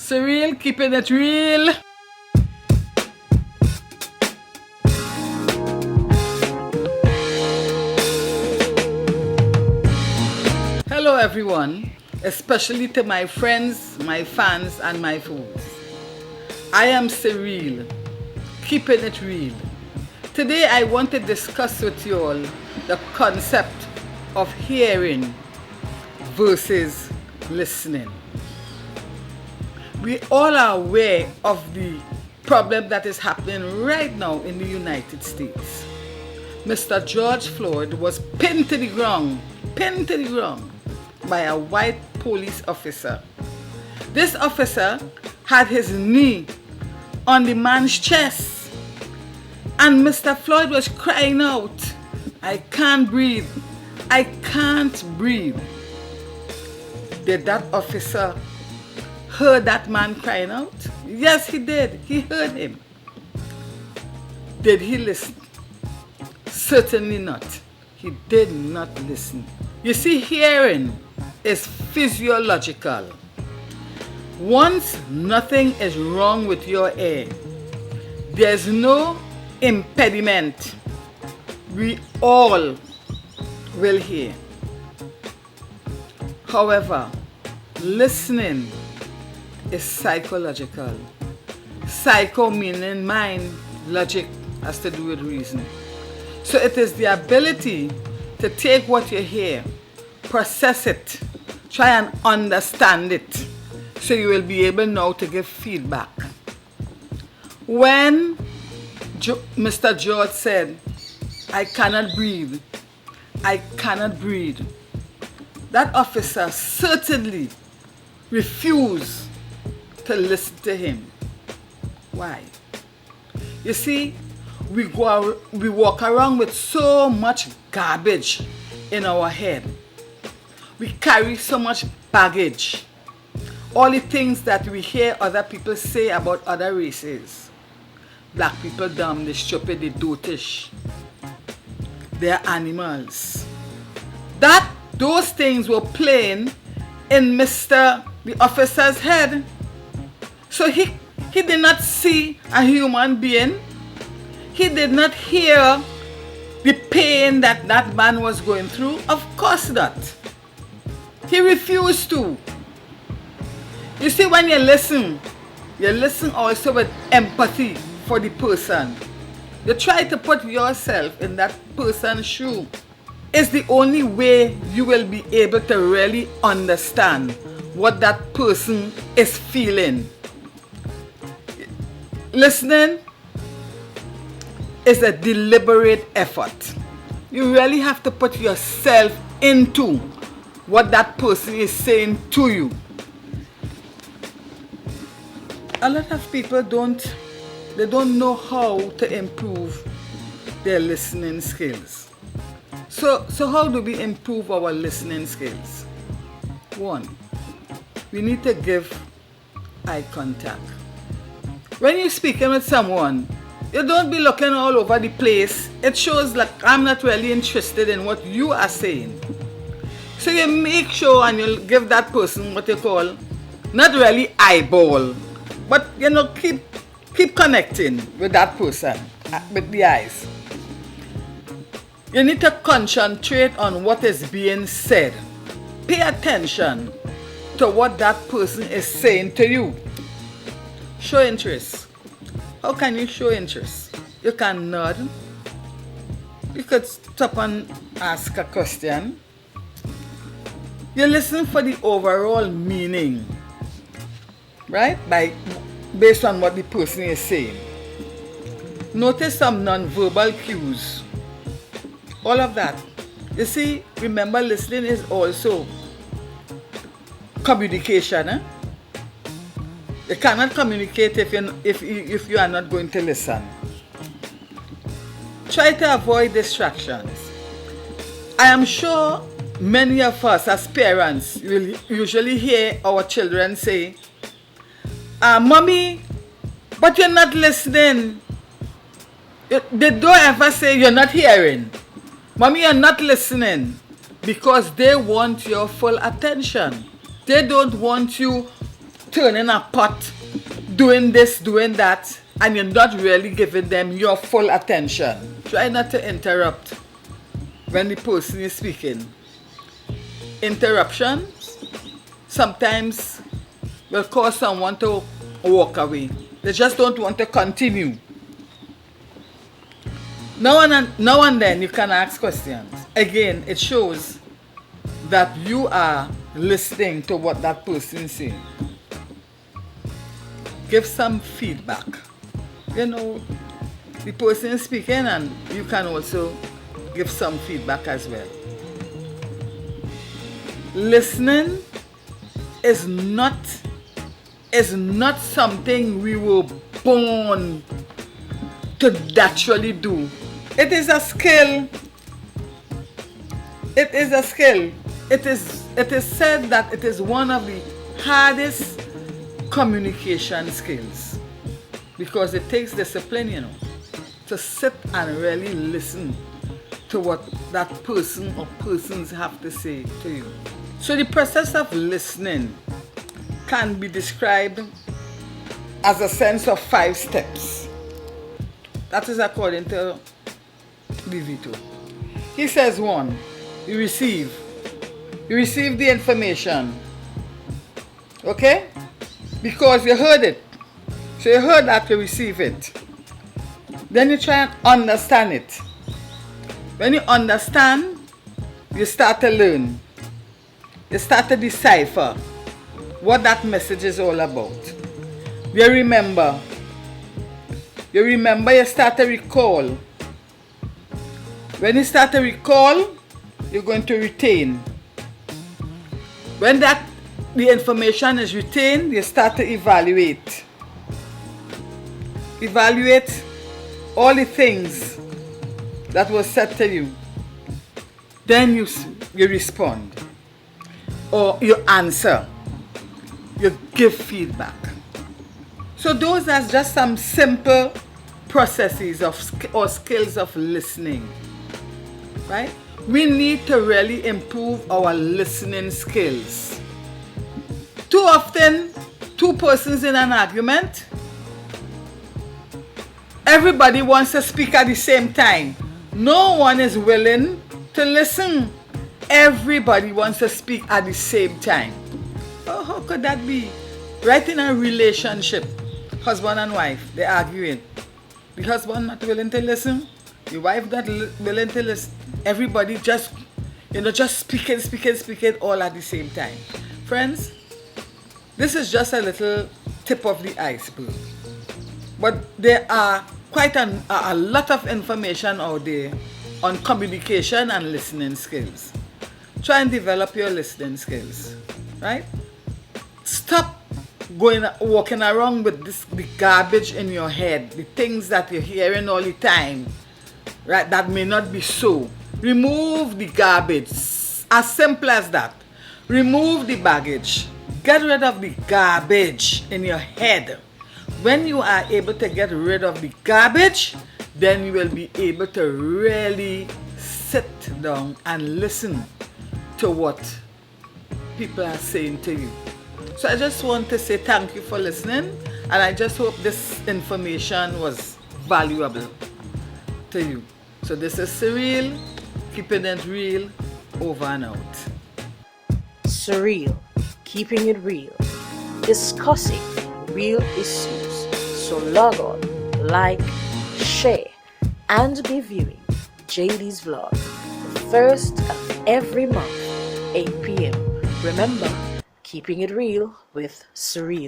Sereal, keeping it real. Hello everyone, especially to my friends, my fans and my foes. I am Sereal, keeping it real. Today I want to discuss with you all the concept of hearing versus listening. We all are aware of the problem that is happening right now in the United States. Mr. George Floyd was pinned to the ground by a white police officer. This officer had his knee on the man's chest, and Mr. Floyd was crying out, "I can't breathe, I can't breathe." Did that officer heard that man crying out? Yes, he did. He heard him. Did he listen? Certainly not. He did not listen. You see, hearing is physiological. Once nothing is wrong with your ear, there's no impediment. We all will hear. However, listening is psychological. Psycho meaning mind, logic has to do with reason. So it is the ability to take what you hear, process it, try and understand it, so you will be able now to give feedback. When Mr. George said, "I cannot breathe, I cannot breathe," that officer certainly refused to listen to him. Why? You see, we walk around with so much garbage in our head. We carry so much baggage. All the things that we hear other people say about other races. Black people dumb, they stupid, they dotish. They're animals. Those things were playing in the officer's head. So he did not see a human being. He did not hear the pain that man was going through. Of course not. He refused to. You see, when you listen also with empathy for the person. You try to put yourself in that person's shoe. It's the only way you will be able to really understand what that person is feeling. Listening is a deliberate effort. You really have to put yourself into what that person is saying to you. A lot of people don't know how to improve their listening skills. So how do we improve our listening skills? 1, we need to give eye contact. When you're speaking with someone, you don't be looking all over the place. It shows like I'm not really interested in what you are saying. So you make sure and you give that person what you call, not really eyeball, but keep connecting with that person with the eyes. You need to concentrate on what is being said. Pay attention to what that person is saying to you. Show interest. How can you show interest? You can nod. You could stop and ask a question. You listen for the overall meaning, right? Based on what the person is saying. Notice some non-verbal cues. All of that. You see, remember, listening is also communication. You cannot communicate if you are not going to listen. Try to avoid distractions. I am sure many of us as parents will usually hear our children say, "Mommy, but you're not listening." They don't ever say you're not hearing. "Mommy, you're not listening," because they want your full attention. They don't want you turning a pot, doing this, doing that, and you're not really giving them your full attention. Try not to interrupt when the person is speaking. Interruption sometimes will cause someone to walk away. They just don't want to continue. Now and then you can ask questions. Again, it shows that you are listening to what that person is saying. Give some feedback. You know, the person is speaking and you can also give some feedback as well. Listening is not something we were born to naturally do. It is a skill. It is a skill. It is said that it is one of the hardest communication skills because it takes discipline, you know, to sit and really listen to what that person or persons have to say to you. So the process of listening can be described as a sense of 5 steps. That is according to Vito. He says 1, you receive the information, okay, because you heard it, so you heard that, you receive it. Then you try and understand it. When you understand, you start to learn, you start to decipher what that message is all about. You remember, you start to recall. When you start to recall, you're going to retain. When the information is retained, you start to evaluate. Evaluate all the things that was said to you. Then you respond. Or you answer. You give feedback. So those are just some simple processes or skills of listening. Right? We need to really improve our listening skills. Too often, 2 persons in an argument, everybody wants to speak at the same time. No one is willing to listen. Everybody wants to speak at the same time. Oh, how could that be? Right in a relationship, husband and wife, they're arguing. The husband not willing to listen, the wife not willing to listen. Everybody just speaking all at the same time. Friends, this is just a little tip of the iceberg. But there are quite a lot of information out there on communication and listening skills. Try and develop your listening skills, right? Stop walking around with the garbage in your head, the things that you're hearing all the time, right? That may not be so. Remove the garbage. As simple as that. Remove the baggage. Get rid of the garbage in your head. When you are able to get rid of the garbage, then you will be able to really sit down and listen to what people are saying to you. So I just want to say thank you for listening, and I just hope this information was valuable to you. So this is Sereal, keeping it real, over and out. Sereal, keeping it real, discussing real issues. So log on, like, share, and be viewing Jadee's vlog the first of every month, 8 p.m. Remember, keeping it real with Sereal.